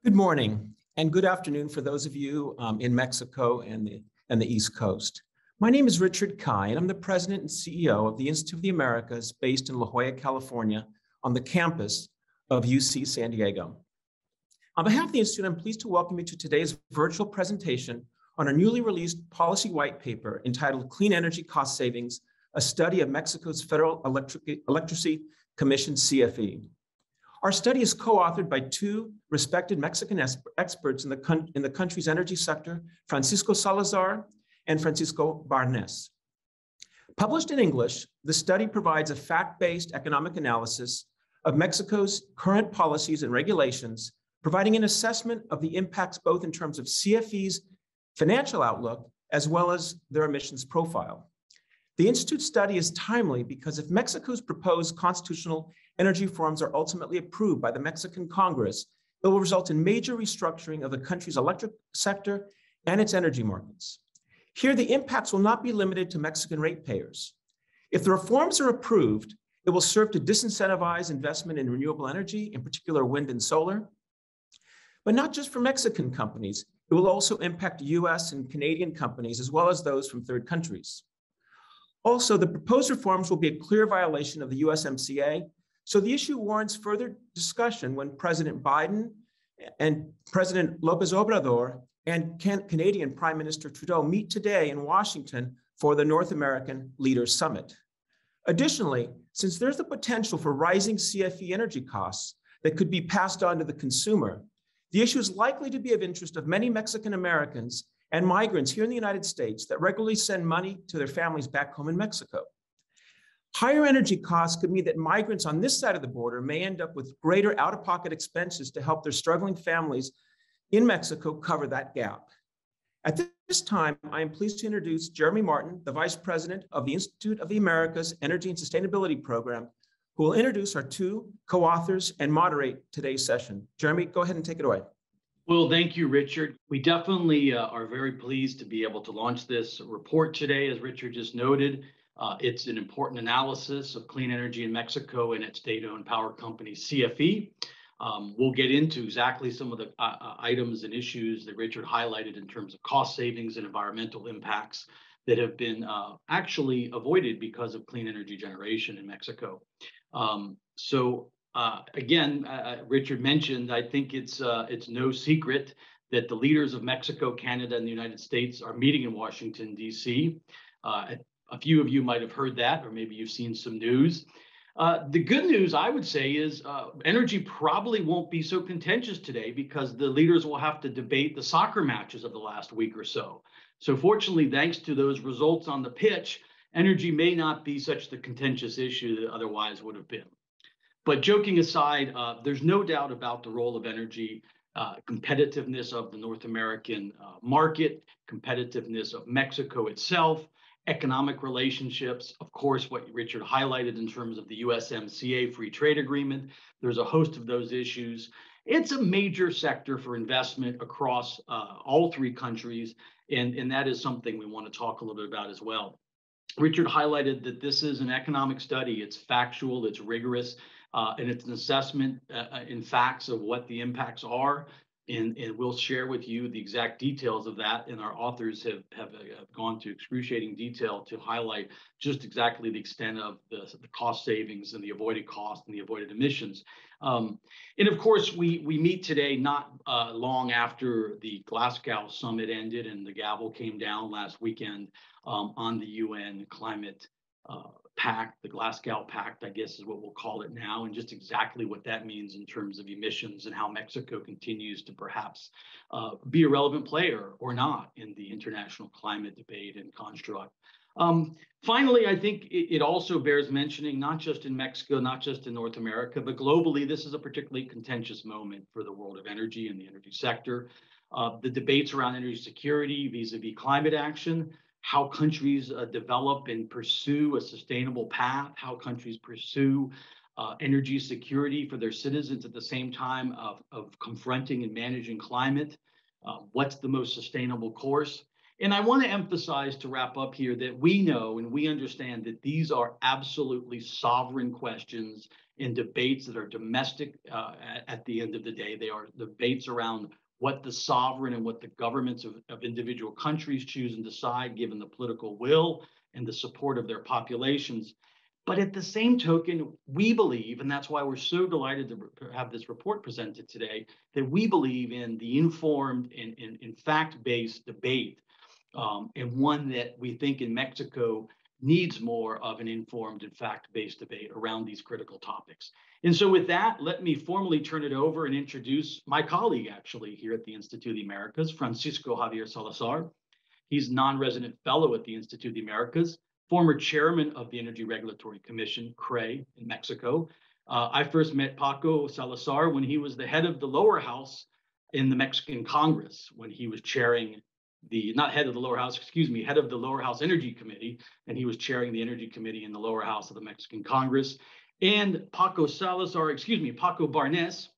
Good morning and good afternoon for those of you in Mexico and the East Coast. My name is Richard Kai, and I'm the president and CEO of the Institute of the Americas based in La Jolla, California, on the campus of UC San Diego. On behalf of the Institute, I'm pleased to welcome you to today's virtual presentation on our newly released policy white paper entitled Clean Energy Cost Savings, a study of Mexico's Federal Electricity Commission, CFE. Our study is co-authored by two respected Mexican experts in the country's energy sector, Francisco Salazar and Francisco Barnes. Published in English, the study provides a fact-based economic analysis of Mexico's current policies and regulations, providing an assessment of the impacts both in terms of CFE's financial outlook as well as their emissions profile. The Institute study is timely because if Mexico's proposed constitutional energy reforms are ultimately approved by the Mexican Congress, it will result in major restructuring of the country's electric sector and its energy markets. Here, the impacts will not be limited to Mexican ratepayers. If the reforms are approved, it will serve to disincentivize investment in renewable energy, in particular wind and solar. But not just for Mexican companies, it will also impact US and Canadian companies, as well as those from third countries. Also, the proposed reforms will be a clear violation of the USMCA, so the issue warrants further discussion when President Biden and President López Obrador and Canadian Prime Minister Trudeau meet today in Washington for the North American Leaders Summit. Additionally, since there's the potential for rising CFE energy costs that could be passed on to the consumer, the issue is likely to be of interest of many Mexican Americans and migrants here in the United States that regularly send money to their families back home in Mexico. Higher energy costs could mean that migrants on this side of the border may end up with greater out-of-pocket expenses to help their struggling families in Mexico cover that gap. At this time, I am pleased to introduce Jeremy Martin, the Vice President of the Institute of the Americas Energy and Sustainability Program, who will introduce our two co-authors and moderate today's session. Jeremy, go ahead and take it away. Well, thank you, Richard. We definitely are very pleased to be able to launch this report today, as Richard just noted. It's an important analysis of clean energy in Mexico and its state-owned power company, CFE. We'll get into exactly some of the items and issues that Richard highlighted in terms of cost savings and environmental impacts that have been actually avoided because of clean energy generation in Mexico. Again, Richard mentioned, I think it's no secret that the leaders of Mexico, Canada, and the United States are meeting in Washington, D.C. A few of you might have heard that, or maybe you've seen some news. The good news, I would say, is energy probably won't be so contentious today because the leaders will have to debate the soccer matches of the last week or so. So fortunately, thanks to those results on the pitch, energy may not be such the contentious issue that otherwise would have been. But joking aside, there's no doubt about the role of energy, competitiveness of the North American market, competitiveness of Mexico itself, economic relationships, of course, what Richard highlighted in terms of the USMCA free trade agreement. There's a host of those issues. It's a major sector for investment across all three countries, and that is something we want to talk a little bit about as well. Richard highlighted that this is an economic study. It's factual, it's rigorous, and it's an assessment in facts of what the impacts are. And we'll share with you the exact details of that. And our authors have gone to excruciating detail to highlight just exactly the extent of the cost savings and the avoided cost and the avoided emissions. And of course, we meet today not long after the Glasgow summit ended and the gavel came down last weekend on the UN climate pact, the Glasgow Pact, I guess is what we'll call it now, and just exactly what that means in terms of emissions and how Mexico continues to perhaps be a relevant player or not in the international climate debate and construct. Finally, I think it also bears mentioning, not just in Mexico, not just in North America, but globally, this is a particularly contentious moment for the world of energy and the energy sector. The debates around energy security vis-a-vis climate action, how countries develop and pursue a sustainable path, how countries pursue energy security for their citizens at the same time of confronting and managing climate, what's the most sustainable course. And I want to emphasize to wrap up here that we know and we understand that these are absolutely sovereign questions and debates that are domestic at the end of the day. They are debates around what the sovereign and what the governments of individual countries choose and decide, given the political will and the support of their populations. But at the same token, we believe, and that's why we're so delighted to have this report presented today, that we believe in the informed and fact-based debate, and one that we think in Mexico needs more of an informed and fact-based debate around these critical topics. And so with that, let me formally turn it over and introduce my colleague actually here at the Institute of the Americas, Francisco Javier Salazar. He's non-resident fellow at the Institute of the Americas, former chairman of the Energy Regulatory Commission, CRE, in Mexico. I first met Paco Salazar when he was the head of the lower house in the Mexican Congress, when he was chairing not head of the lower house, excuse me, head of the lower house Energy Committee, and he was chairing the Energy Committee in the lower house of the Mexican Congress. And Paco Barnes.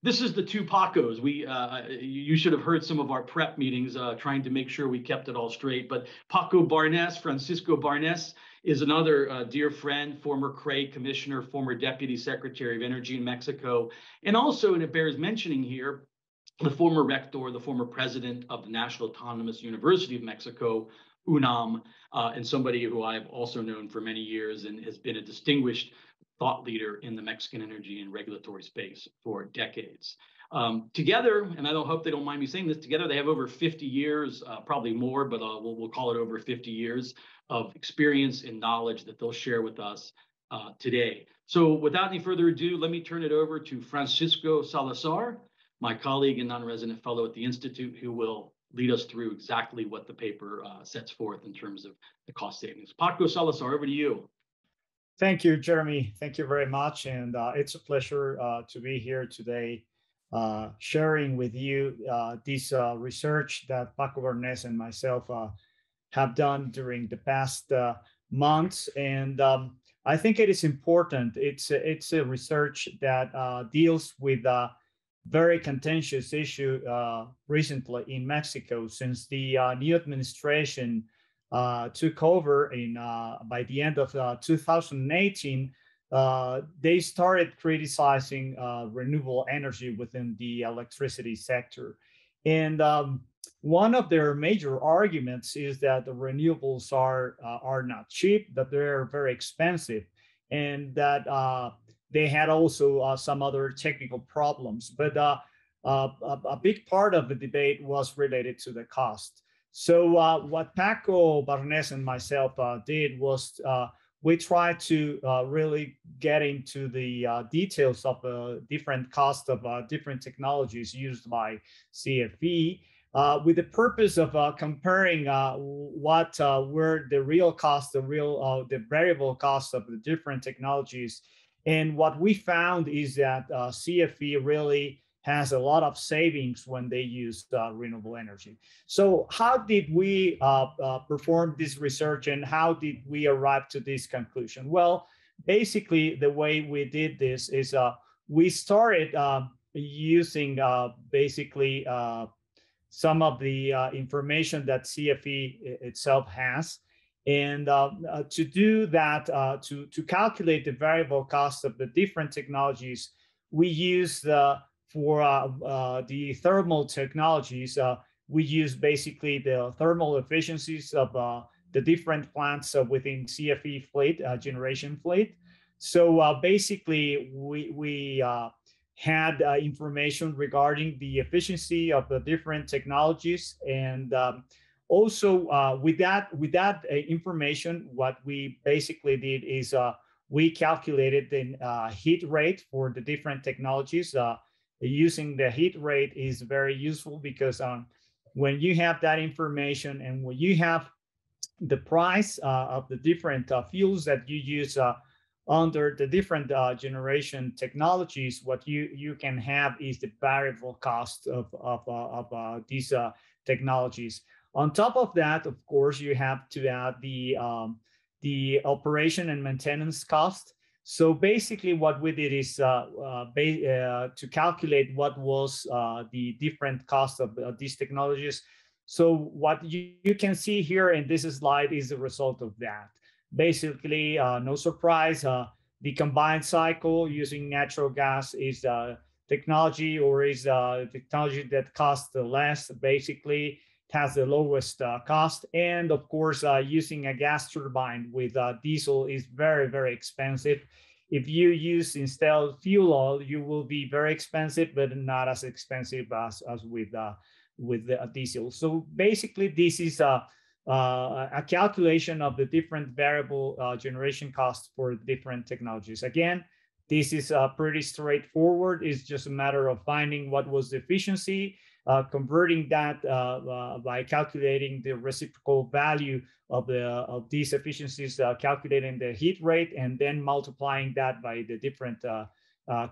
This is the two Pacos. You should have heard some of our prep meetings trying to make sure we kept it all straight. But Paco Barnes, Francisco Barnes, is another dear friend, former CRE commissioner, former deputy secretary of energy in Mexico. And also, and it bears mentioning here, the former rector, the former president of the National Autonomous University of Mexico, UNAM, and somebody who I've also known for many years and has been a distinguished thought leader in the Mexican energy and regulatory space for decades. Together, and I hope they don't mind me saying this, together they have over 50 years, probably more, but we'll call it over 50 years of experience and knowledge that they'll share with us today. So without any further ado, let me turn it over to Francisco Salazar, my colleague and non-resident fellow at the Institute, who will lead us through exactly what the paper sets forth in terms of the cost savings. Paco Salazar, over to you. Thank you, Jeremy. Thank you very much. And it's a pleasure to be here today, sharing with you this research that Paco Barnes and myself have done during the past months. And I think it is important. It's a research that deals with very contentious issue recently in Mexico, since the new administration took over by the end of 2018. They started criticizing renewable energy within the electricity sector. And one of their major arguments is that the renewables are not cheap, that they're very expensive, and that they had also some other technical problems. But a big part of the debate was related to the cost. So what Paco Barnes and myself did was we tried to really get into the details of different costs of different technologies used by CFE, with the purpose of comparing what were the real costs, the variable costs of the different technologies. And what we found is that CFE really has a lot of savings when they use renewable energy. So how did we perform this research, and how did we arrive to this conclusion? Well, basically the way we did this is we started using basically some of the information that CFE itself has. And to do that, to calculate the variable cost of the different technologies, we use for the thermal technologies, we use basically the thermal efficiencies of the different plants within CFE fleet, generation fleet. So basically, we had information regarding the efficiency of the different technologies, and also with that information, what we basically did is we calculated the heat rate for the different technologies. Using the heat rate is very useful because when you have that information and when you have the price of the different fuels that you use under the different generation technologies, what you can have is the variable cost of these technologies. On top of that, of course, you have to add the operation and maintenance cost. So basically what we did is to calculate what was the different cost of these technologies, So what you can see here in this slide is the result of that. Basically, no surprise, the combined cycle using natural gas is technology or is technology that costs the less. Basically, it has the lowest cost. And of course, using a gas turbine with diesel is very, very expensive. If you use instead fuel oil, you will be very expensive, but not as expensive as with the diesel. So basically, this is a calculation of the different variable generation costs for different technologies. Again, this is pretty straightforward. It's just a matter of finding what was the efficiency, converting that by calculating the reciprocal value of these efficiencies, calculating the heat rate, and then multiplying that by the different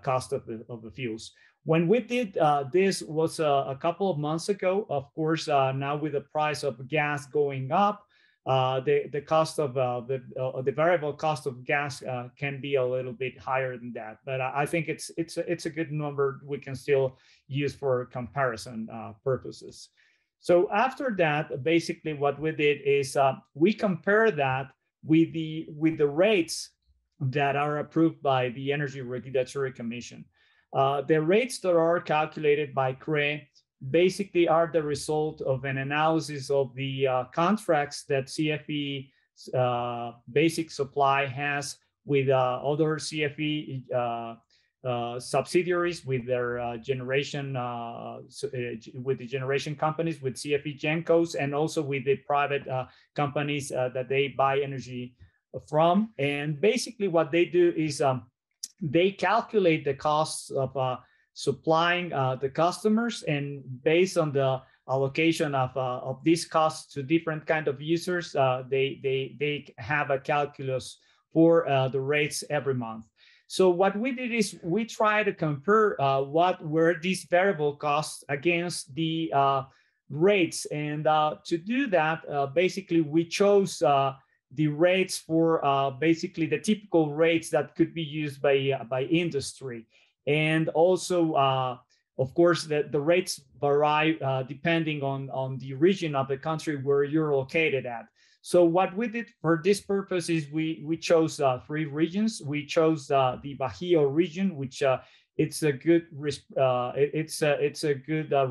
cost of the fuels. When we did this was a couple of months ago. Of course, now with the price of gas going up, the cost of the variable cost of gas can be a little bit higher than that. But I think it's a good number we can still use for comparison purposes. So after that, basically what we did is we compare that with the rates that are approved by the Energy Regulatory Commission. The rates that are calculated by CRE basically are the result of an analysis of the contracts that CFE basic supply has with other CFE subsidiaries, with their generation, with the generation companies, with CFE Gencos, and also with the private companies that they buy energy from. And basically what they do is they calculate the costs of supplying the customers, and based on the allocation of these costs to different kind of users, they have a calculus for the rates every month. So what we did is we try to compare what were these variable costs against the rates, and to do that, basically we chose the rates for basically the typical rates that could be used by industry. And also, of course, the rates vary depending on the region of the country where you're located at. So what we did for this purpose is we chose 3 regions. We chose the Bajío region, which it's a good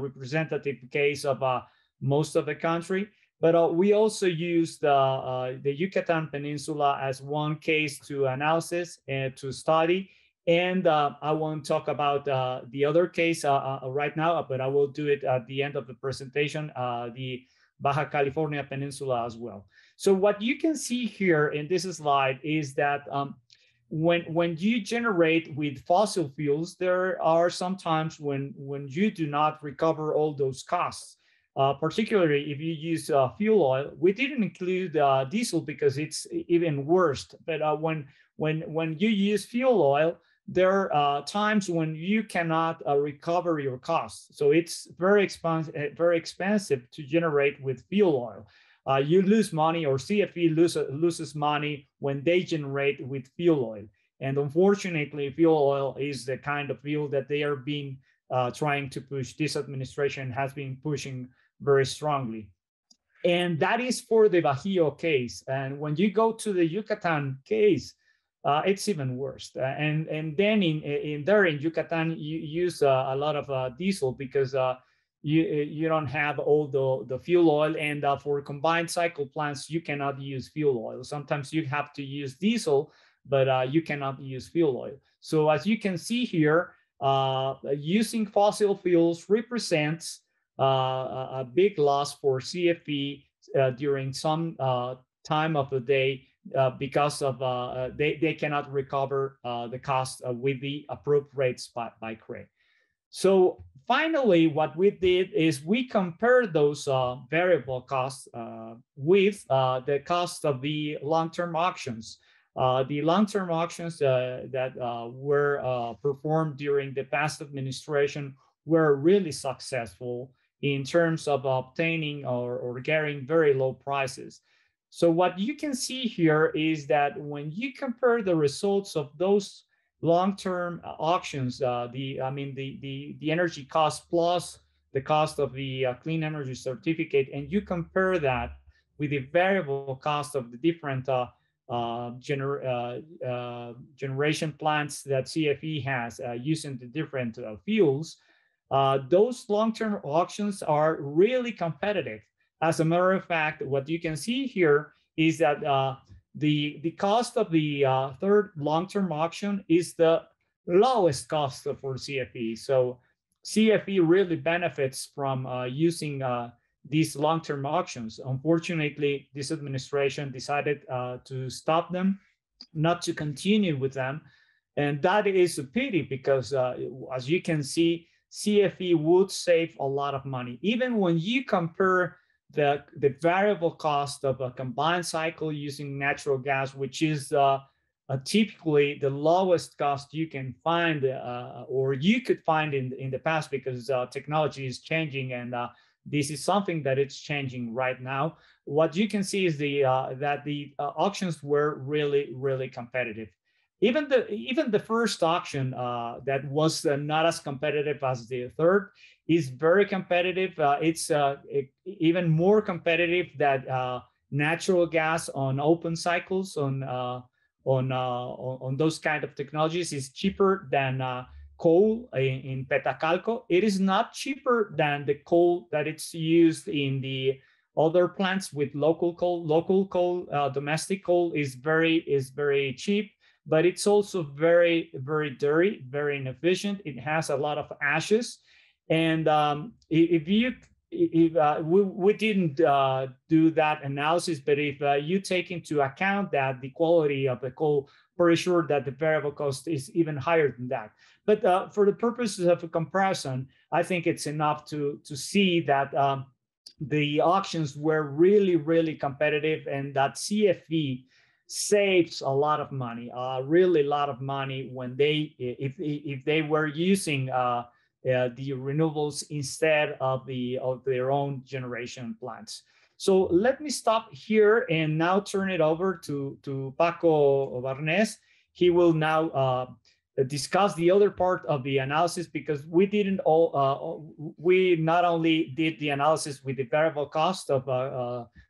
representative case of most of the country. But we also used the Yucatan Peninsula as one case to analysis and to study. And I won't talk about the other case right now, but I will do it at the end of the presentation, the Baja California Peninsula as well. So what you can see here in this slide is that when you generate with fossil fuels, there are some times when you do not recover all those costs. Particularly if you use fuel oil. We didn't include diesel because it's even worse. But when you use fuel oil, there are times when you cannot recover your costs. So it's very expensive to generate with fuel oil. You lose money, or CFE loses money when they generate with fuel oil. And unfortunately, fuel oil is the kind of fuel that they are being trying to push. This administration has been pushing very strongly. And that is for the Bajío case. And when you go to the Yucatan case, it's even worse. And then in Yucatan, you use a lot of diesel because you don't have all the fuel oil. And for combined cycle plants, you cannot use fuel oil. Sometimes you have to use diesel, but you cannot use fuel oil. So as you can see here, using fossil fuels represents a big loss for CFE during some time of the day because of they cannot recover the cost with the approved rates by CRE. So finally, what we did is we compared those variable costs with the cost of the long-term auctions. The long-term auctions that were performed during the past administration were really successful in terms of obtaining or getting very low prices. So what you can see here is that when you compare the results of those long-term auctions, the energy cost plus the cost of the clean energy certificate, and you compare that with the variable cost of the different generation plants that CFE has using the different fuels, those long-term auctions are really competitive. As a matter of fact, what you can see here is that the cost of the third long-term auction is the lowest cost for CFE. So CFE really benefits from using these long-term auctions. Unfortunately, this administration decided to stop them, not to continue with them. And that is a pity because as you can see, CFE would save a lot of money. Even when you compare the variable cost of a combined cycle using natural gas, which is typically the lowest cost you can find or you could find in the past, because technology is changing, and this is something that it's changing right now. What you can see is that the auctions were really, really competitive. Even the first auction that was not as competitive as the third is very competitive. It's even more competitive than natural gas on open cycles on those kind of technologies. Is cheaper than coal in Petacalco. It is not cheaper than the coal that it's used in the other plants with local coal. Local coal, domestic coal is very cheap, but it's also very, very dirty, very inefficient. It has a lot of ashes. And we didn't do that analysis, but if you take into account that the quality of the coal, pretty sure that the variable cost is even higher than that. But for the purposes of a comparison, I think it's enough to see that the auctions were really, really competitive, and that CFE saves a lot of money, really a lot of money when if they were using the renewables instead of their own generation plants. So let me stop here and now turn it over to Paco Barnes. He will now discuss the other part of the analysis, because we not only did the analysis with the variable cost of,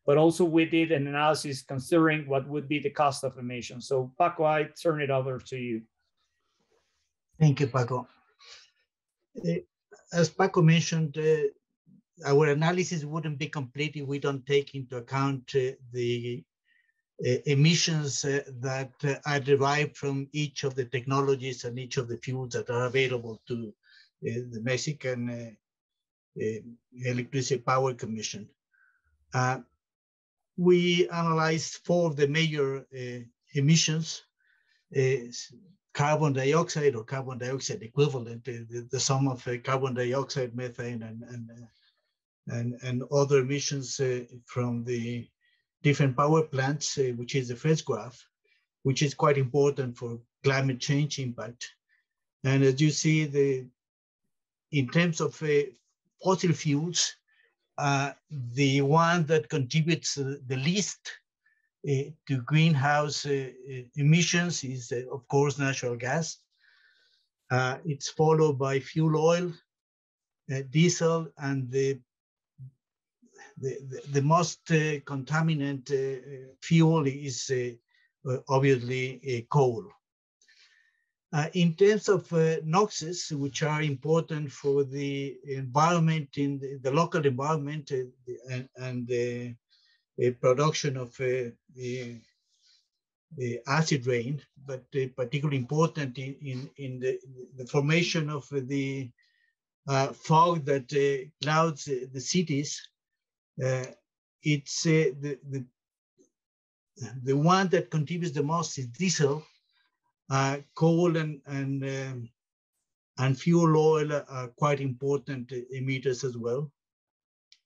but also we did an analysis considering what would be the cost of emissions. So Paco, I turn it over to you. Thank you, Paco. As Paco mentioned, our analysis wouldn't be complete if we don't take into account the emissions that are derived from each of the technologies and each of the fuels that are available to the Mexican Electricity Power Commission. We analyzed 4 of the major emissions: carbon dioxide or carbon dioxide equivalent, the sum of carbon dioxide, methane, and other emissions from the different power plants, which is the first graph, which is quite important for climate change impact. And as you see, in terms of fossil fuels, the one that contributes the least to greenhouse emissions is, of course, natural gas. It's followed by fuel oil, diesel, and the most contaminant fuel is obviously coal. In terms of NOxes, which are important for the environment, in the local environment, and the production of the acid rain, but particularly important in the formation of the fog that clouds the cities. It's the one that contributes the most is diesel. Coal and fuel oil are quite important emitters as well.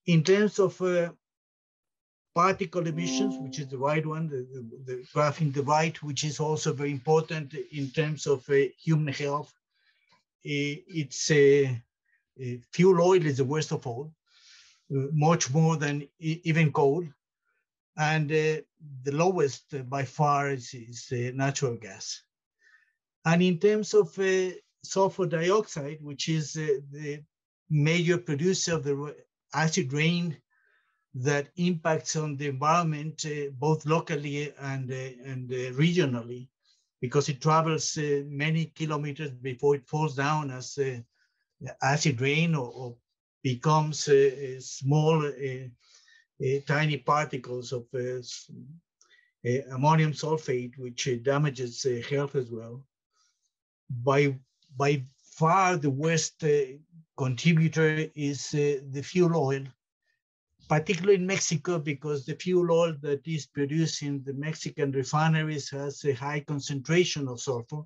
In terms of particle emissions, which is the right one, the graph in the right, which is also very important in terms of human health, it's fuel oil is the worst of all, much more than even coal. And the lowest by far is natural gas. And in terms of sulfur dioxide, which is the major producer of the acid rain that impacts on the environment, both locally and regionally, because it travels many kilometers before it falls down as acid rain or becomes small, tiny particles of ammonium sulfate, which damages health as well. By far, the worst contributor is the fuel oil, particularly in Mexico, because the fuel oil that is produced in the Mexican refineries has a high concentration of sulfur,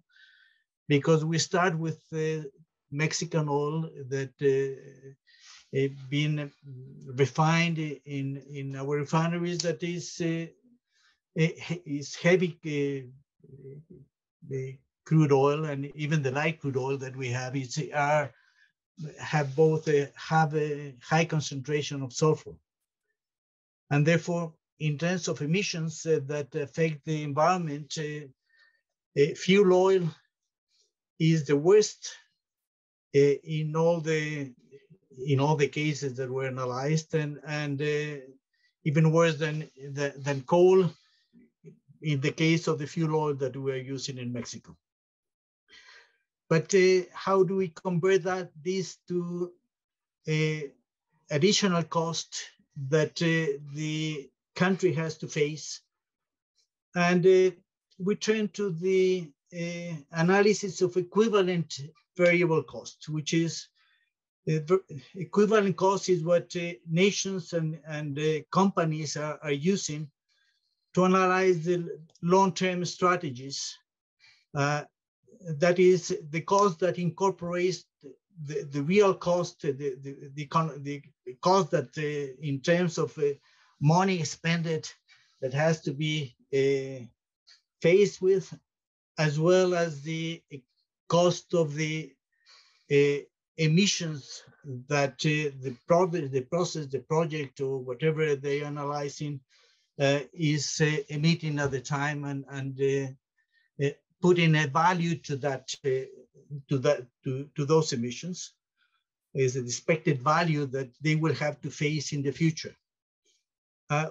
because we start with Mexican oil that been refined in our refineries that is heavy crude oil, and even the light crude oil that we have have a high concentration of sulfur. And therefore, in terms of emissions that affect the environment, fuel oil is the worst in all the cases that were analyzed, and even worse than coal in the case of the fuel oil that we are using in Mexico. But how do we convert this to additional cost that the country has to face? And we turn to the analysis of equivalent variable cost, which is equivalent cost is what nations and companies are using to analyze the long-term strategies. That is the cost that incorporates the real cost, the cost that in terms of money expended that has to be faced with, as well as the cost of the emissions that the project, or whatever they are analyzing is emitting at the time, and putting a value to those emissions is an expected value that they will have to face in the future.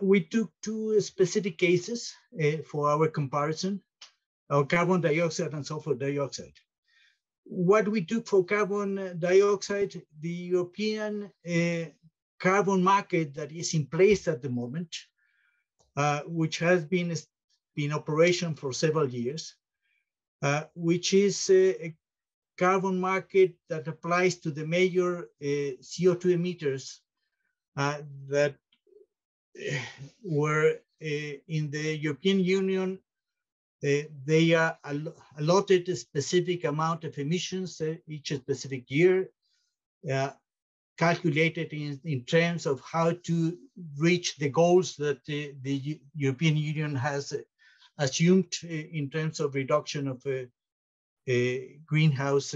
We took two specific cases for our comparison, our carbon dioxide and sulfur dioxide. What we took for carbon dioxide, the European carbon market that is in place at the moment, which has been in operation for several years, which is a carbon market that applies to the major CO2 emitters that were in the European Union. They are allotted a specific amount of emissions each specific year, calculated in terms of how to reach the goals that the European Union has assumed in terms of reduction of greenhouse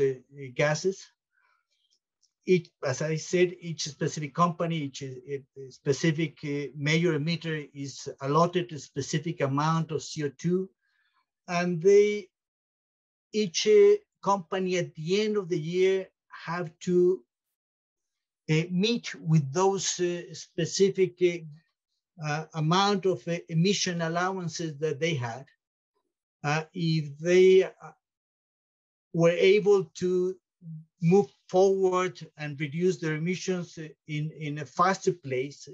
gases. As I said, each specific company, each specific major emitter is allotted a specific amount of CO2, and each company at the end of the year have to meet with those specific amount of emission allowances that they had. If they were able to move forward and reduce their emissions in a faster pace,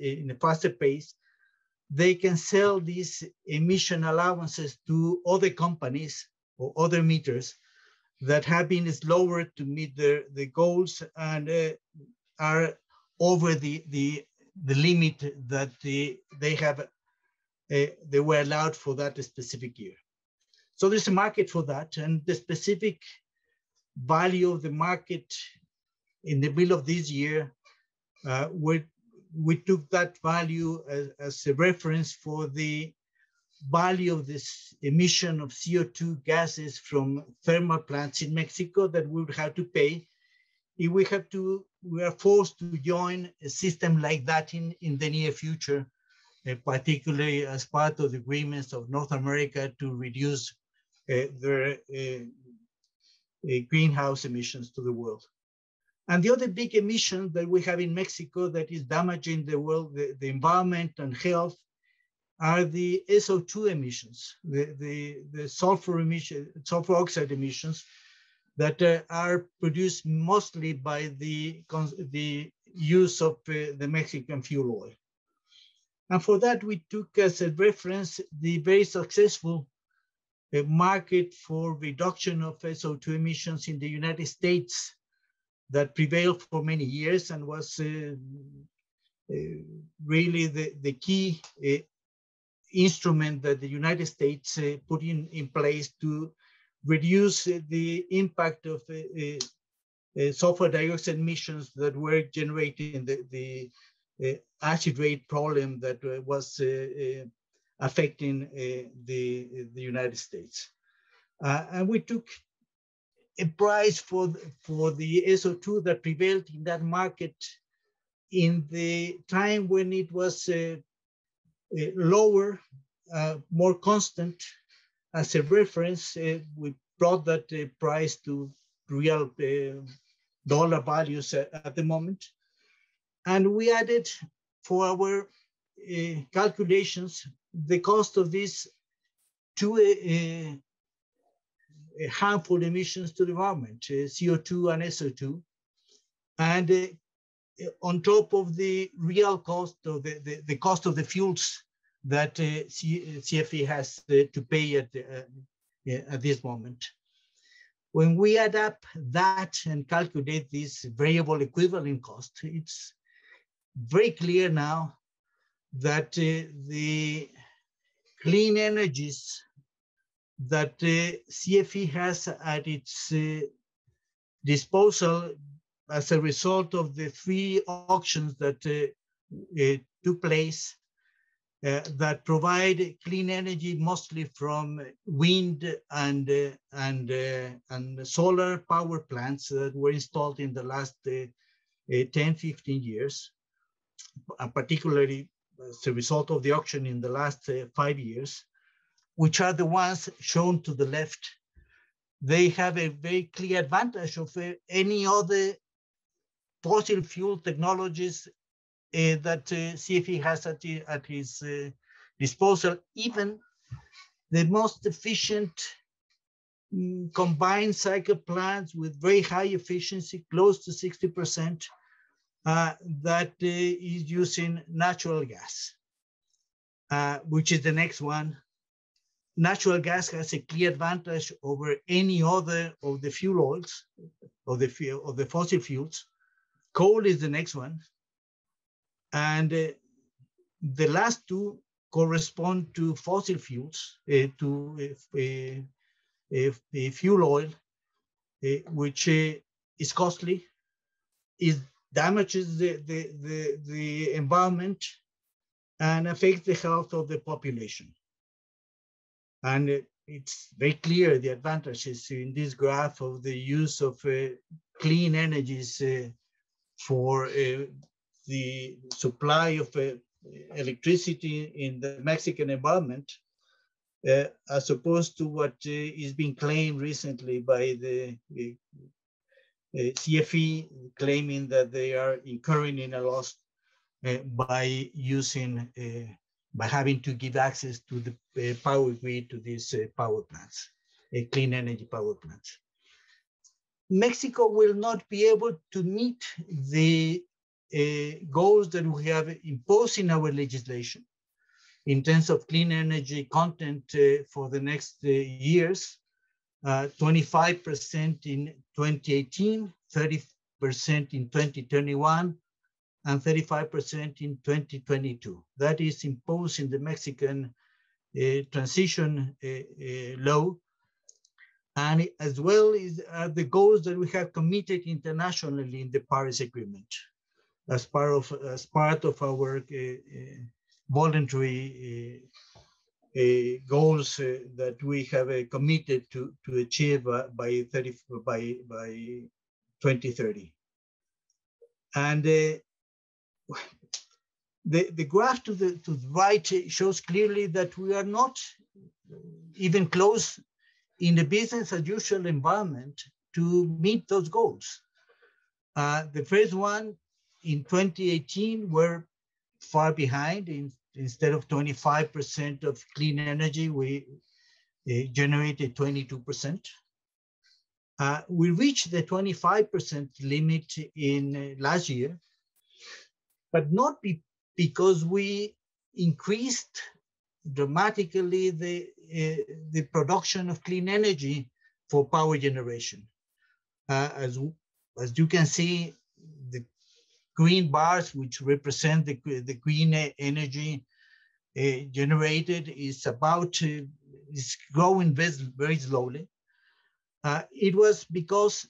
they can sell these emission allowances to other companies or other emitters that have been slower to meet the goals and are over the limit that they were allowed for that specific year. So there's a market for that, and the specific value of the market in the middle of this year, we took that value as a reference for the value of this emission of CO2 gases from thermal plants in Mexico that we would have to pay if we are forced to join a system like that in the near future, particularly as part of the agreements of North America to reduce their greenhouse emissions to the world. And the other big emission that we have in Mexico that is damaging the world, the environment and health, are the SO2 emissions, the sulfur oxide emissions that are produced mostly by the use of the Mexican fuel oil. And for that, we took as a reference the very successful market for reduction of SO2 emissions in the United States that prevailed for many years and was really the key instrument that the United States put in place to reduce the impact of sulfur dioxide emissions that were generating the acid rain problem that was affecting the United States. And we took a price for the SO2 that prevailed in that market in the time when it was lower, more constant. As a reference, we brought that price to real dollar values at the moment. And we added for our calculations the cost of these two harmful emissions to the environment, CO2 and SO2. And on top of the real cost of the cost of the fuels that CFE has to pay at this moment. When we add up that and calculate this variable equivalent cost, it's very clear now that the clean energies that CFE has at its disposal as a result of the 3 auctions that took place that provide clean energy mostly from wind and solar power plants that were installed in the last 10, 15 years, particularly as a result of the auction in the last 5 years, which are the ones shown to the left. They have a very clear advantage of any other fossil fuel technologies that CFE has at his disposal. Even the most efficient combined cycle plants with very high efficiency, close to 60%, that is using natural gas, which is the next one. Natural gas has a clear advantage over any other of the fuel oils, of the fossil fuels. Coal is the next one. And the last 2 correspond to fossil fuels, to fuel oil, which is costly, it damages the environment and affects the health of the population. And it's very clear the advantages in this graph of the use of clean energies for the supply of electricity in the Mexican environment, as opposed to what is being claimed recently by the CFE, claiming that they are incurring in a loss by having to give access to the power grid to these power plants, clean energy power plants. Mexico will not be able to meet the goals that we have imposed in our legislation in terms of clean energy content for the next years, 25% in 2018, 30% in 2021, and 35% in 2022. That is imposed in the Mexican transition law. And as well as the goals that we have committed internationally in the Paris Agreement as part of our voluntary goals that we have committed to achieve by 2030. And the graph to the right shows clearly that we are not even close in the business as usual environment to meet those goals. The first one in 2018 were far behind. Instead of 25% of clean energy, we generated 22%. We reached the 25% limit in last year, but not because we increased dramatically the production of clean energy for power generation. As you can see, the green bars, which represent the green energy generated, is growing very slowly. It was because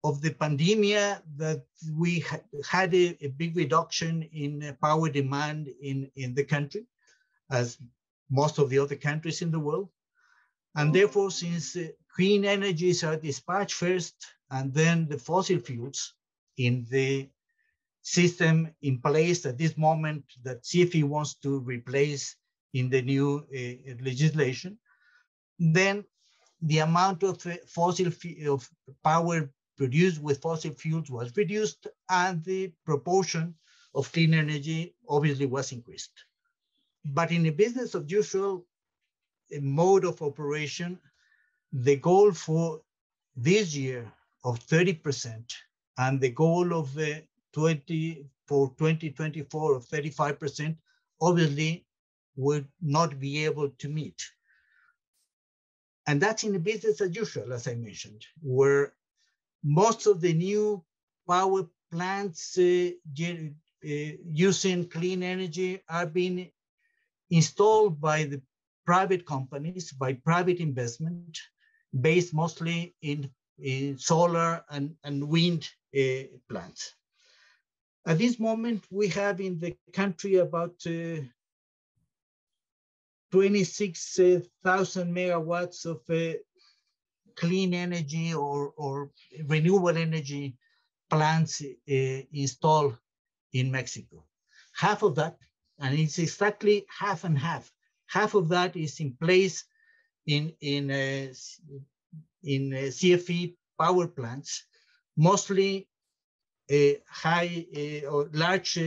of the pandemic that we had a big reduction in power demand in the country, as most of the other countries in the world. And therefore, since green energies are dispatched first, and then the fossil fuels in the system in place at this moment that CFE wants to replace in the new legislation, then the amount of of power produced with fossil fuels was reduced, and the proportion of clean energy obviously was increased. But in a business of usual mode of operation, the goal for this year of 30% and the goal of 2024 of 35% obviously would not be able to meet. And that's in a business as usual, as I mentioned, where most of the new power plants using clean energy are being installed by the private companies, by private investment, based mostly in solar and wind plants. At this moment, we have in the country about 26,000 megawatts of clean energy or renewable energy plants installed in Mexico. Half of that, and it's exactly half and half. Half of that is in place in CFE power plants, mostly high or large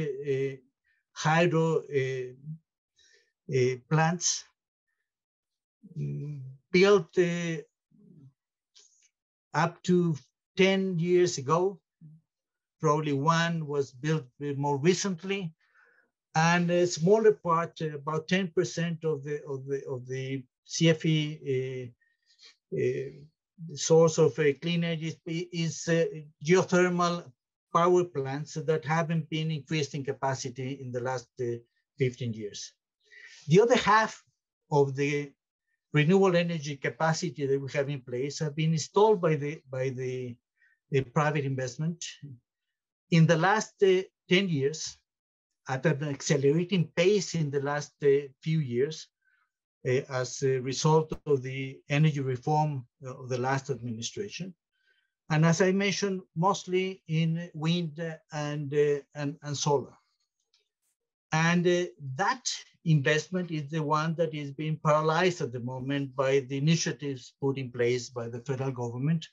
hydro plants built up to 10 years ago. Probably one was built more recently, and a smaller part, about 10% of the CFE source of clean energy is geothermal power plants that haven't been increased in capacity in the last 15 years. The other half of the renewable energy capacity that we have in place have been installed by the private investment. In the last 10 years, at an accelerating pace in the last few years, as a result of the energy reform of the last administration. And as I mentioned, mostly in wind and solar. And that investment is the one that is being paralyzed at the moment by the initiatives put in place by the federal government,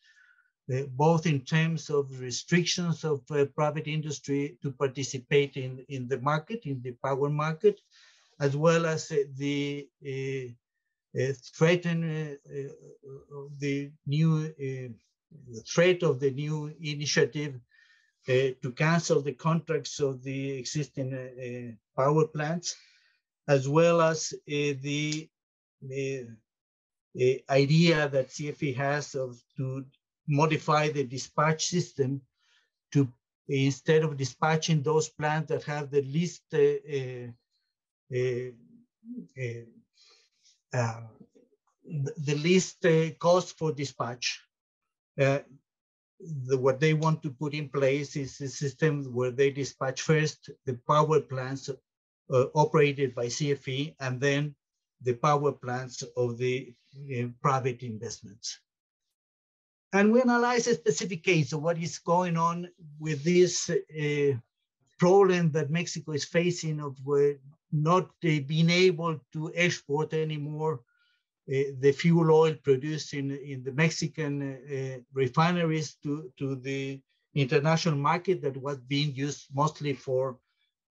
both in terms of restrictions of private industry to participate in the market, in the power market, as well as the threat of the new initiative to cancel the contracts of the existing power plants, as well as the idea that CFE has to modify the dispatch system to, instead of dispatching those plants that have the least cost for dispatch. What they want to put in place is a system where they dispatch first the power plants operated by CFE, and then the power plants of the private investments. And we analyze a specific case of what is going on with this problem that Mexico is facing of not being able to export anymore the fuel oil produced in the Mexican refineries to the international market that was being used mostly for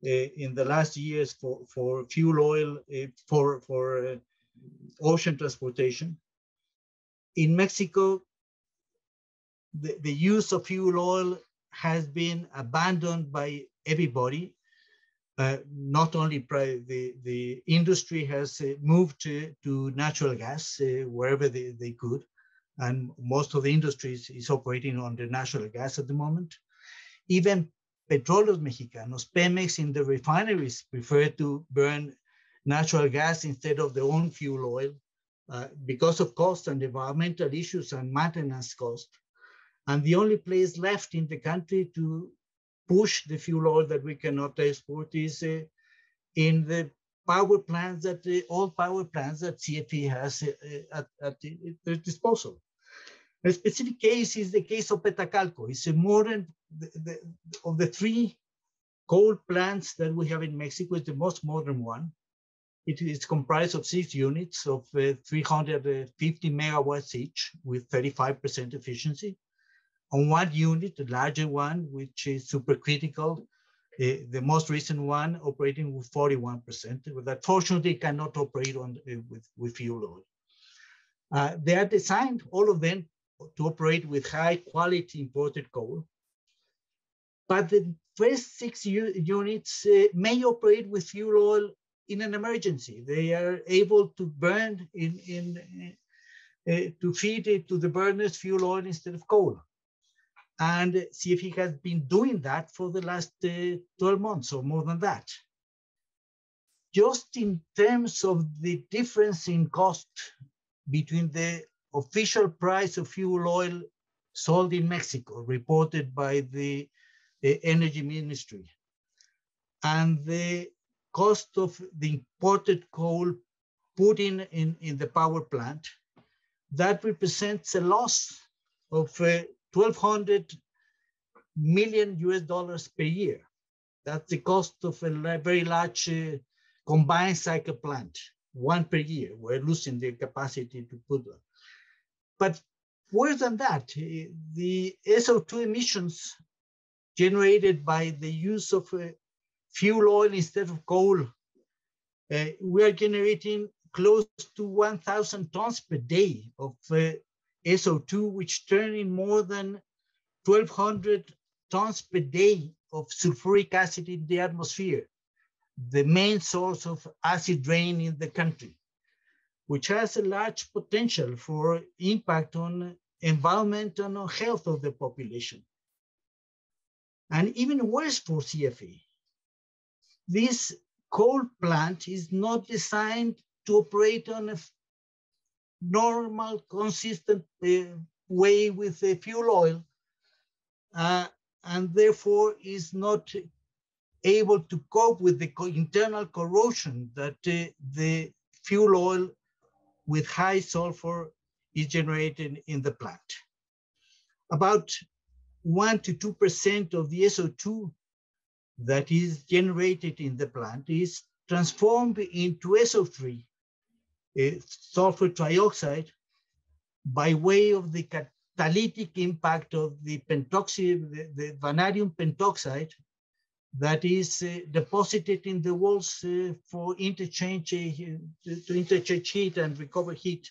in the last years for fuel oil for ocean transportation. In Mexico, the use of fuel oil has been abandoned by everybody. Not only the industry has moved to natural gas wherever they could, and most of the industries is operating on the natural gas at the moment. Even Petróleos Mexicanos, Pemex in the refineries prefer to burn natural gas instead of their own fuel oil because of cost and environmental issues and maintenance cost. And the only place left in the country to push the fuel oil that we cannot export is in the power plants all power plants that CFE has at their disposal. A specific case is the case of Petacalco. It's a modern, of the 3 coal plants that we have in Mexico, it's the most modern one. It is comprised of 6 units of 350 megawatts each with 35% efficiency. On 1 unit, the larger one, which is supercritical, the most recent one operating with 41%, that fortunately cannot operate on with fuel oil. They are designed, all of them, to operate with high quality imported coal. But the first 6 units may operate with fuel oil in an emergency. They are able to burn to feed it to the burners fuel oil instead of coal. And CFE has been doing that for the last 12 months or more than that. Just in terms of the difference in cost between the official price of fuel oil sold in Mexico, reported by the Energy Ministry, and the cost of the imported coal put in the power plant, that represents a loss of $1,200 million per year. That's the cost of a very large combined cycle plant, 1 per year. We're losing the capacity to put them. But worse than that, the SO2 emissions generated by the use of fuel oil instead of coal, we are generating close to 1,000 tons per day of SO2, which turn in more than 1,200 tons per day of sulfuric acid in the atmosphere, the main source of acid rain in the country, which has a large potential for impact on environment and on health of the population. And even worse for CFE, this coal plant is not designed to operate on a normal, consistent way with fuel oil, and therefore is not able to cope with the internal corrosion that the fuel oil with high sulfur is generated in the plant. About 1 to 2% of the SO2 that is generated in the plant is transformed into SO3, sulfur trioxide, by way of the catalytic impact of the the vanadium pentoxide that is deposited in the walls for interchange to interchange heat and recover heat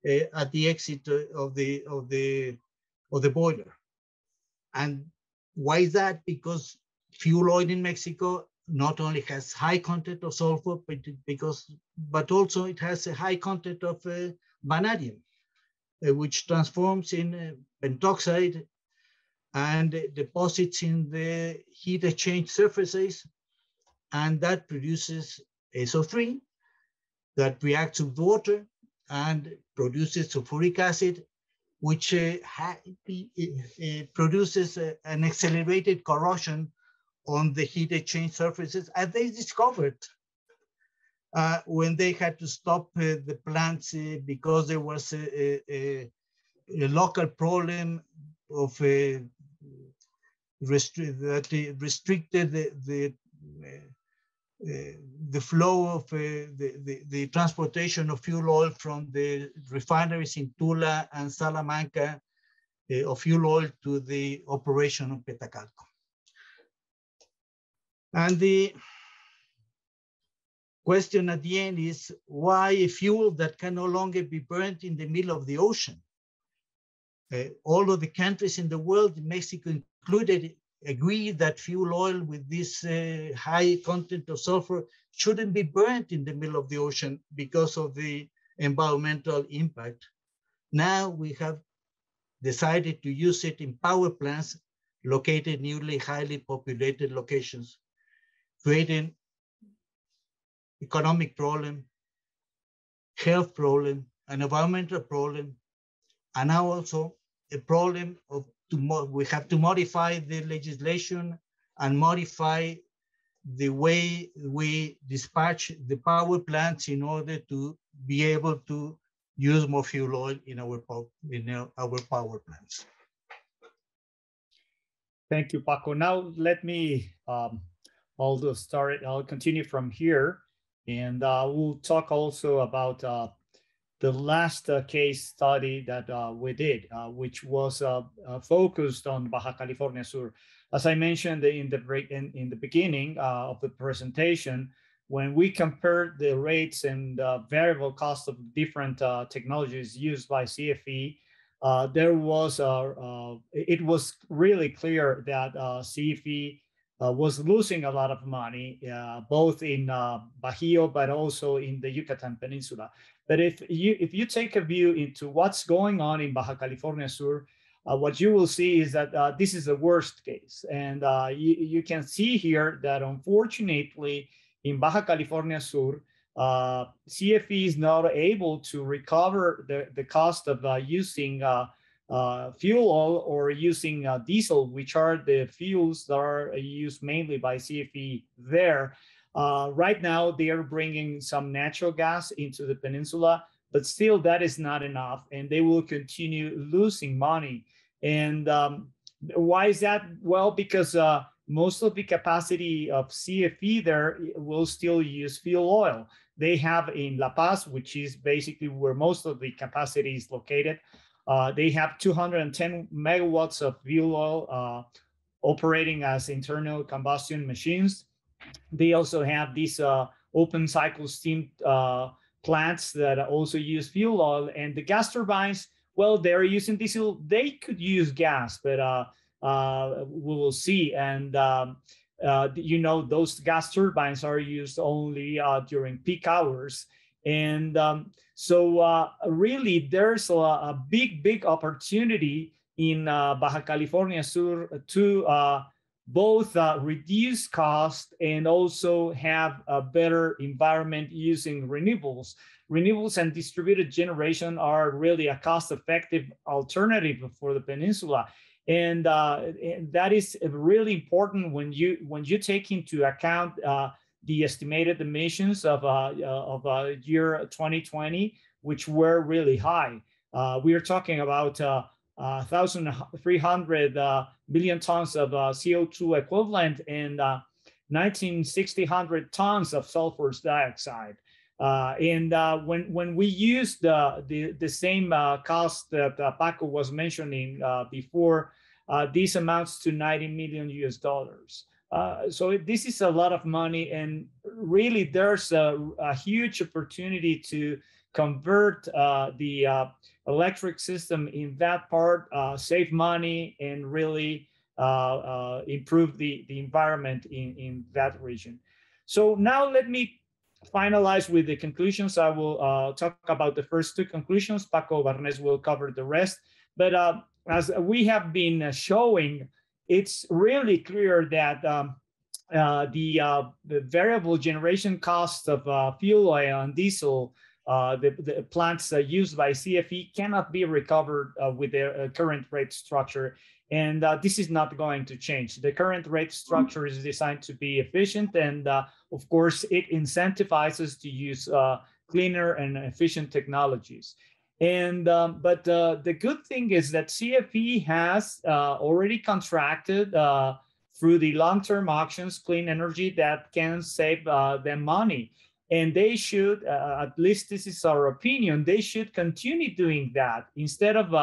at the exit of the boiler. And why is that? Because fuel oil in Mexico not only has high content of sulfur, but also it has a high content of vanadium, which transforms in pentoxide and deposits in the heat exchange surfaces, and that produces SO3 that reacts with water and produces sulfuric acid, which produces an accelerated corrosion on the heat exchange surfaces, as they discovered when they had to stop the plants because there was a local problem of that restricted the flow of the transportation of fuel oil from the refineries in Tula and Salamanca of fuel oil to the operation of Petacalco. And the question at the end is why a fuel that can no longer be burnt in the middle of the ocean? All of the countries in the world, Mexico included, agree that fuel oil with this high content of sulfur shouldn't be burnt in the middle of the ocean because of the environmental impact. Now we have decided to use it in power plants located nearly highly populated locations, creating economic problem, health problem, an environmental problem, and now also a problem of we have to modify the legislation and modify the way we dispatch the power plants in order to be able to use more fuel oil in our power plants. Thank you, Paco. Now let me I'll continue from here, and we'll talk also about the last case study that we did, which was focused on Baja California Sur. As I mentioned in the beginning of the presentation, when we compared the rates and variable cost of different technologies used by CFE, it was really clear that CFE was losing a lot of money, both in Bajío, but also in the Yucatan Peninsula. But if you take a view into what's going on in Baja California Sur, what you will see is that this is the worst case. And you can see here that unfortunately in Baja California Sur, CFE is not able to recover the cost of using fuel oil or using diesel, which are the fuels that are used mainly by CFE there. Right now, they are bringing some natural gas into the peninsula, but still that is not enough, and they will continue losing money. And why is that? Well, because most of the capacity of CFE there will still use fuel oil. They have in La Paz, which is basically where most of the capacity is located, they have 210 megawatts of fuel oil operating as internal combustion machines. They also have these open cycle steam plants that also use fuel oil, and the gas turbines, well, they're using diesel. They could use gas, but we will see. And you know, those gas turbines are used only during peak hours. And so really, there's a big opportunity in Baja California Sur to both reduce cost and also have a better environment using renewables. Renewables and distributed generation are really a cost-effective alternative for the peninsula. And that is really important when you take into account the estimated emissions of year 2020, which were really high. We are talking about 1,300 million tons of CO2 equivalent and 1,600 tons of sulfur dioxide. And when we use the same cost that Paco was mentioning before, this amounts to $90 million US. So this is a lot of money, and really there's a huge opportunity to convert the electric system in that part, save money, and really improve the environment in that region. So now let me finalize with the conclusions. I will talk about the first two conclusions. Paco Barnes will cover the rest. But as we have been showing, it's really clear that the variable generation cost of fuel oil and diesel, the plants used by CFE, cannot be recovered with their current rate structure. And this is not going to change. The current rate structure is designed to be efficient, and of course, it incentivizes to use cleaner and efficient technologies. And but the good thing is that CFE has already contracted through the long-term auctions clean energy that can save them money. And they should, at least this is our opinion, they should continue doing that instead of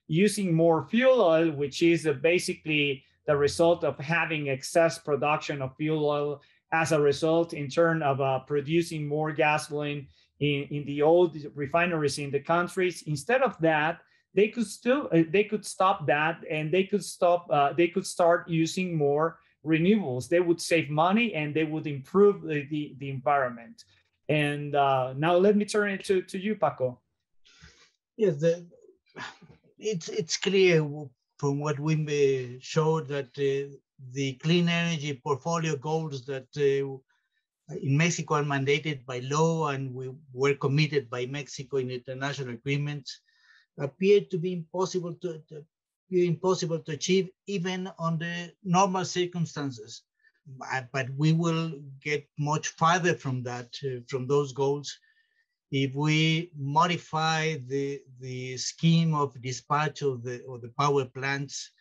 using more fuel oil, which is basically the result of having excess production of fuel oil as a result in turn of producing more gasoline in the old refineries in the countries. Instead of that, they could stop that, and they could start using more renewables. They would save money and they would improve the environment. And now let me turn it to you, Paco. Yes, it's clear from what we showed that the clean energy portfolio goals that in Mexico are mandated by law and we were committed by Mexico in international agreements appear to be impossible to achieve even under normal circumstances. But we will get much farther from that, from those goals, if we modify the scheme of dispatch of the power plants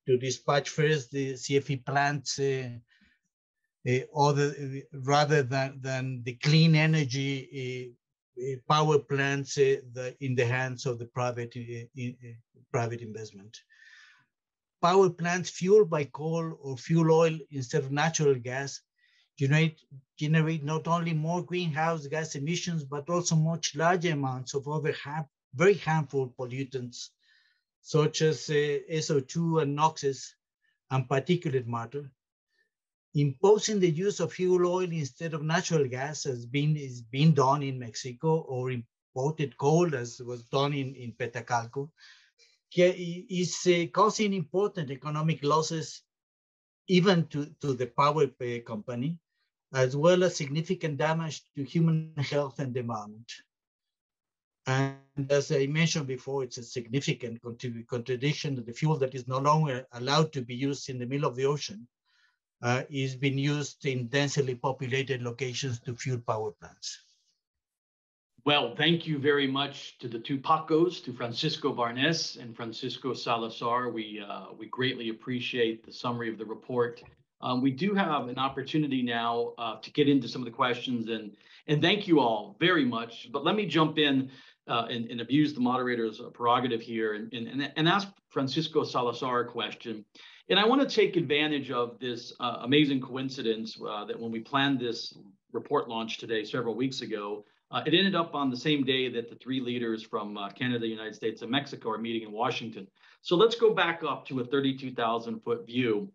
to dispatch first the CFE plants rather than the clean energy power plants in the hands of the private investment. Power plants fueled by coal or fuel oil instead of natural gas generate not only more greenhouse gas emissions, but also much larger amounts of other very harmful pollutants, such as SO2 and NOxes and particulate matter. Imposing the use of fuel oil instead of natural gas has been done in Mexico, or imported coal as was done in Petacalco, is causing important economic losses even to the power company, as well as significant damage to human health and the environment. And as I mentioned before, it's a significant contradiction that the fuel that is no longer allowed to be used in the middle of the ocean is being used in densely populated locations to fuel power plants. Well, thank you very much to the two Pacos, to Francisco Barnes and Francisco Salazar. We greatly appreciate the summary of the report. We do have an opportunity now to get into some of the questions, and thank you all very much. But let me jump in and abuse the moderator's prerogative here and ask Francisco Salazar a question. And I want to take advantage of this amazing coincidence that when we planned this report launch today several weeks ago, it ended up on the same day that the three leaders from Canada, United States, and Mexico are meeting in Washington. So let's go back up to a 32,000-foot view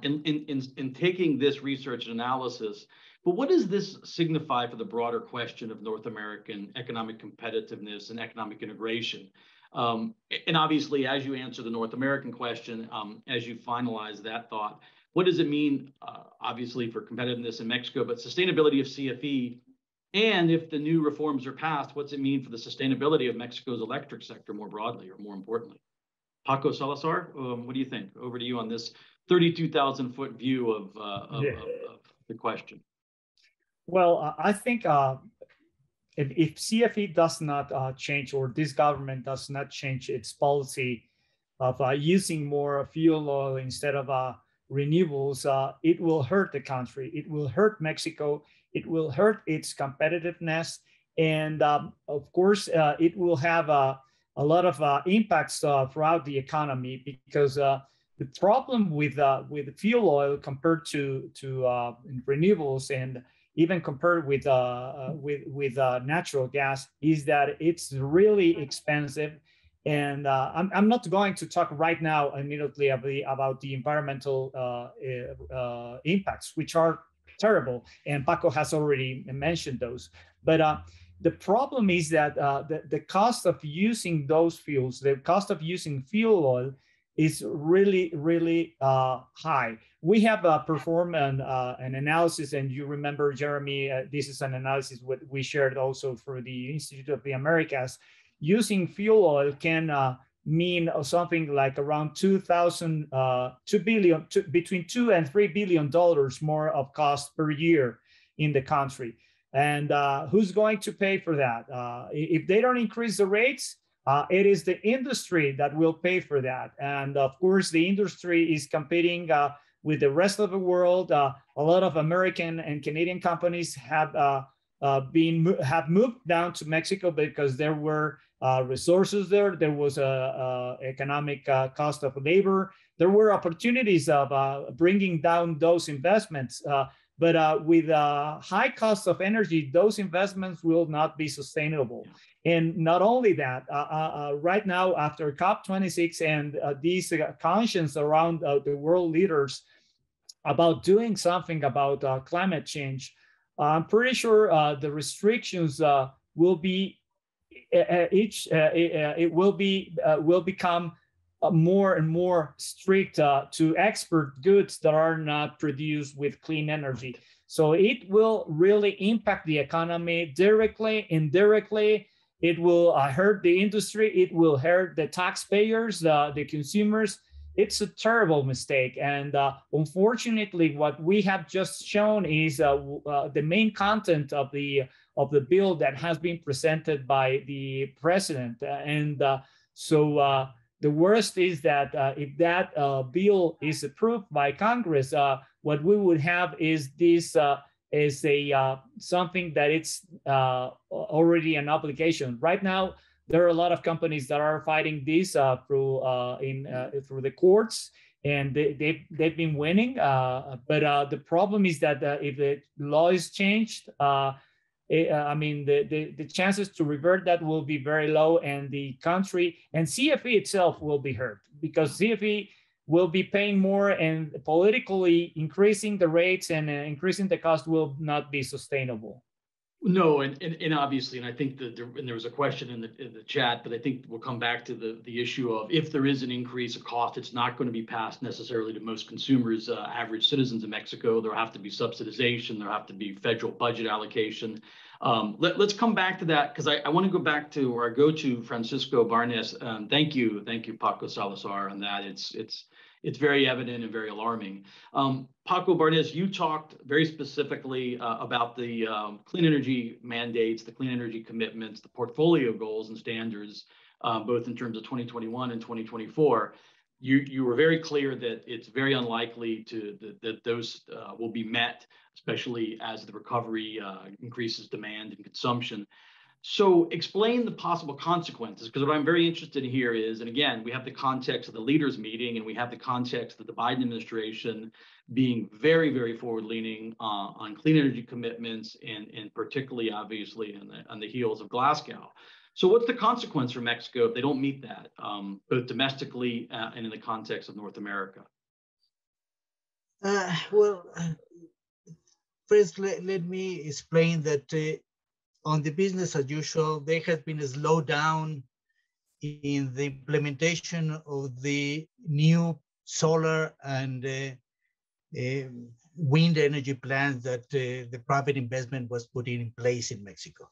in taking this research and analysis. But what does this signify for the broader question of North American economic competitiveness and economic integration? And obviously, as you answer the North American question, as you finalize that thought, what does it mean, obviously, for competitiveness in Mexico, but sustainability of CFE? And if the new reforms are passed, what's it mean for the sustainability of Mexico's electric sector more broadly, or more importantly? Paco Salazar, what do you think? Over to you on this 32,000-foot view of the question. Well, I think if CFE does not change, or this government does not change its policy of using more fuel oil instead of renewables, it will hurt the country. It will hurt Mexico. It will hurt its competitiveness. And of course, it will have a lot of impacts throughout the economy, because the problem with fuel oil compared to renewables, and even compared with natural gas, is that it's really expensive. And I'm not going to talk right now immediately about the environmental impacts, which are terrible, and Paco has already mentioned those. But the problem is that the cost of using those fuels, the cost of using fuel oil, is really, really high. We have performed an analysis, and you remember, Jeremy, this is an analysis what we shared also for the Institute of the Americas. Using fuel oil can mean something like around between $2 and $3 billion more of cost per year in the country. And who's going to pay for that? If they don't increase the rates, it is the industry that will pay for that. And of course, the industry is competing with the rest of the world. A lot of American and Canadian companies have have moved down to Mexico because there were resources there. There was a economic cost of labor. There were opportunities of bringing down those investments. But with high costs of energy, those investments will not be sustainable. And not only that, right now, after COP26 and these conscience around the world leaders about doing something about climate change, I'm pretty sure the restrictions will be will become more and more strict to export goods that are not produced with clean energy. So it will really impact the economy directly, indirectly. It will hurt the industry. It will hurt the taxpayers, the consumers. It's a terrible mistake. And unfortunately, what we have just shown is the main content of the bill that has been presented by the president. And so the worst is that if that bill is approved by Congress, what we would have is this is something that it's already an obligation. Right now, there are a lot of companies that are fighting this through the courts, and they've been winning. But the problem is that if the law is changed, I mean, the chances to revert that will be very low, and the country and CFE itself will be hurt because CFE will be paying more, and politically increasing the rates and increasing the cost will not be sustainable. No, and obviously, and I think that there was a question in the chat, but I think we'll come back to the issue of if there is an increase of cost, it's not going to be passed necessarily to most consumers, average citizens in Mexico. There'll have to be subsidization. There'll have to be federal budget allocation. Let's come back to that because I want to go back to, or go to Francisco Barnes. Thank you, Paco Salazar, on that. It's very evident and very alarming. Paco Barnes, you talked very specifically about the clean energy mandates, the clean energy commitments, the portfolio goals and standards, both in terms of 2021 and 2024. You were very clear that it's very unlikely that those will be met, especially as the recovery increases demand and consumption. So explain the possible consequences, because what I'm very interested in here is, and again, we have the context of the leaders meeting, and we have the context of the Biden administration being very, very forward-leaning on clean energy commitments, and particularly, obviously, on the heels of Glasgow. So what's the consequence for Mexico if they don't meet that, both domestically and in the context of North America? First, let me explain that on the business as usual, there has been a slowdown in the implementation of the new solar and wind energy plans that the private investment was putting in place in Mexico.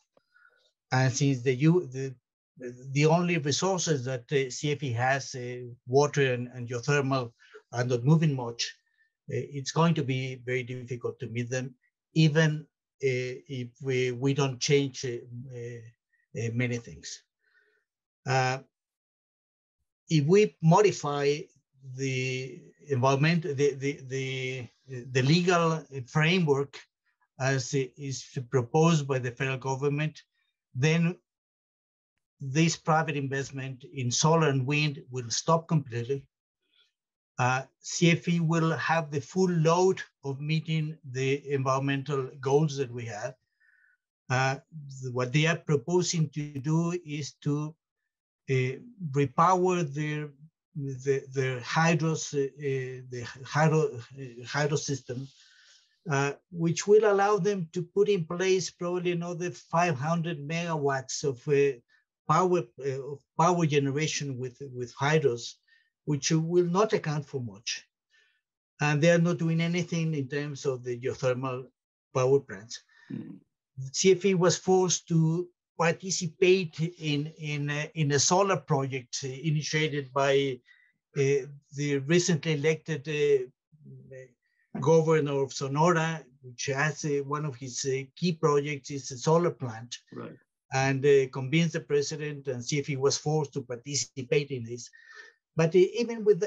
And since the only resources that CFE has, water and geothermal, are not moving much, it's going to be very difficult to meet them, even if we don't change many things. If we modify the environment, the legal framework as it is proposed by the federal government, then this private investment in solar and wind will stop completely. CFE will have the full load of meeting the environmental goals that we have. What they are proposing to do is to repower the hydro system, which will allow them to put in place probably another 500 megawatts of power generation with hydros, which will not account for much. And they are not doing anything in terms of the geothermal power plants. CFE was forced to participate in a solar project initiated by the recently elected governor of Sonora, which has one of his key projects is a solar plant. Right. And convinced the president, and CFE was forced to participate in this. But even with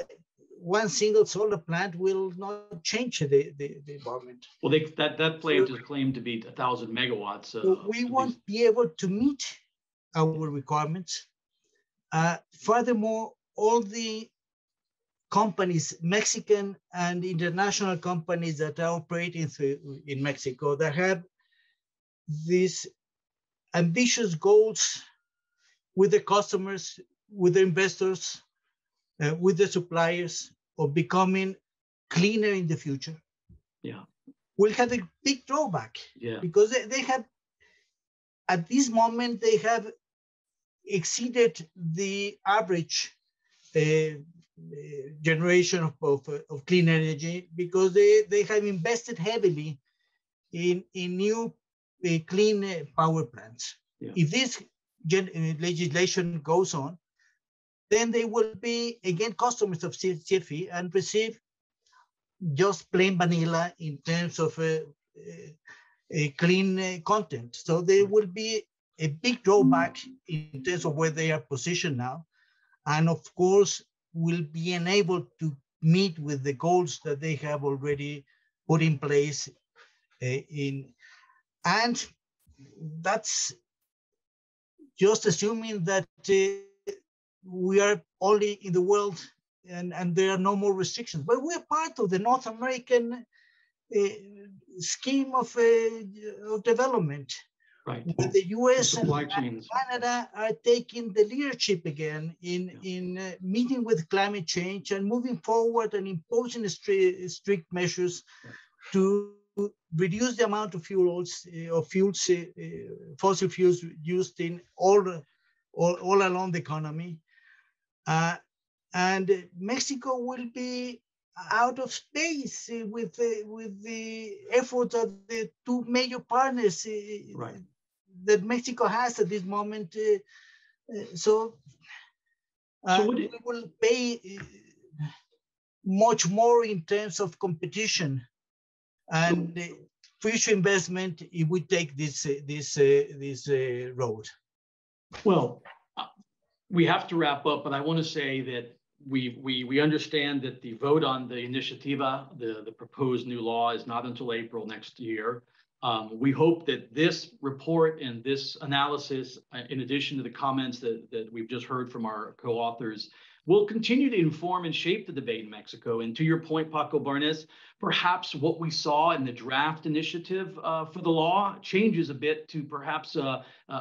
one single solar plant will not change the environment. Well, that plant is claimed to be 1,000 megawatts. So we won't be able to meet our requirements. Furthermore, all the companies, Mexican and international companies that are operating in Mexico, that have these ambitious goals with the customers, with the investors, with the suppliers of becoming cleaner in the future. Yeah. Will have a big drawback. Yeah. Because they have, at this moment, they have exceeded the average generation of clean energy, because they have invested heavily in new clean power plants. Yeah. If this legislation goes on, then they will be again customers of CFE and receive just plain vanilla in terms of a clean content. So there will be a big drawback in terms of where they are positioned now, and of course will be unable to meet with the goals that they have already put in place and that's just assuming that we are only in the world and there are no more restrictions. But we're part of the North American scheme of development. Right. Where the US and Canada are taking the leadership again in meeting with climate change and moving forward and imposing strict measures to reduce the amount of fossil fuels used in all along the economy. And Mexico will be out of space with the efforts of the two major partners that Mexico has at this moment. So we will pay much more in terms of competition and future investment if we take this road. Well, we have to wrap up, but I want to say that we understand that the vote on the initiativa, the proposed new law, is not until April next year. We hope that this report and this analysis, in addition to the comments that we've just heard from our co-authors, will continue to inform and shape the debate in Mexico. And to your point, Paco Barnes, perhaps what we saw in the draft initiative for the law changes a bit to perhaps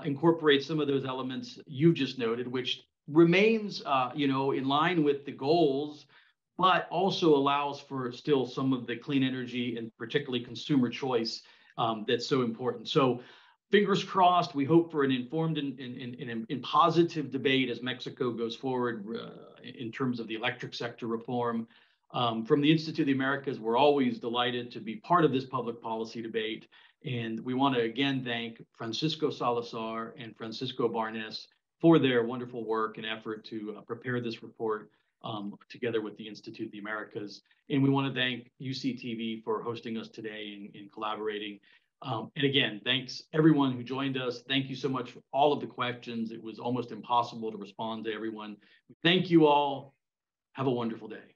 incorporate some of those elements you just noted, which remains in line with the goals, but also allows for still some of the clean energy and particularly consumer choice that's so important. So fingers crossed, we hope for an informed and positive debate as Mexico goes forward in terms of the electric sector reform. From the Institute of the Americas, we're always delighted to be part of this public policy debate. And we want to again thank Francisco Salazar and Francisco Barnes for their wonderful work and effort to prepare this report together with the Institute of the Americas. And we want to thank UCTV for hosting us today and collaborating. And again, thanks everyone who joined us. Thank you so much for all of the questions. It was almost impossible to respond to everyone. Thank you all. Have a wonderful day.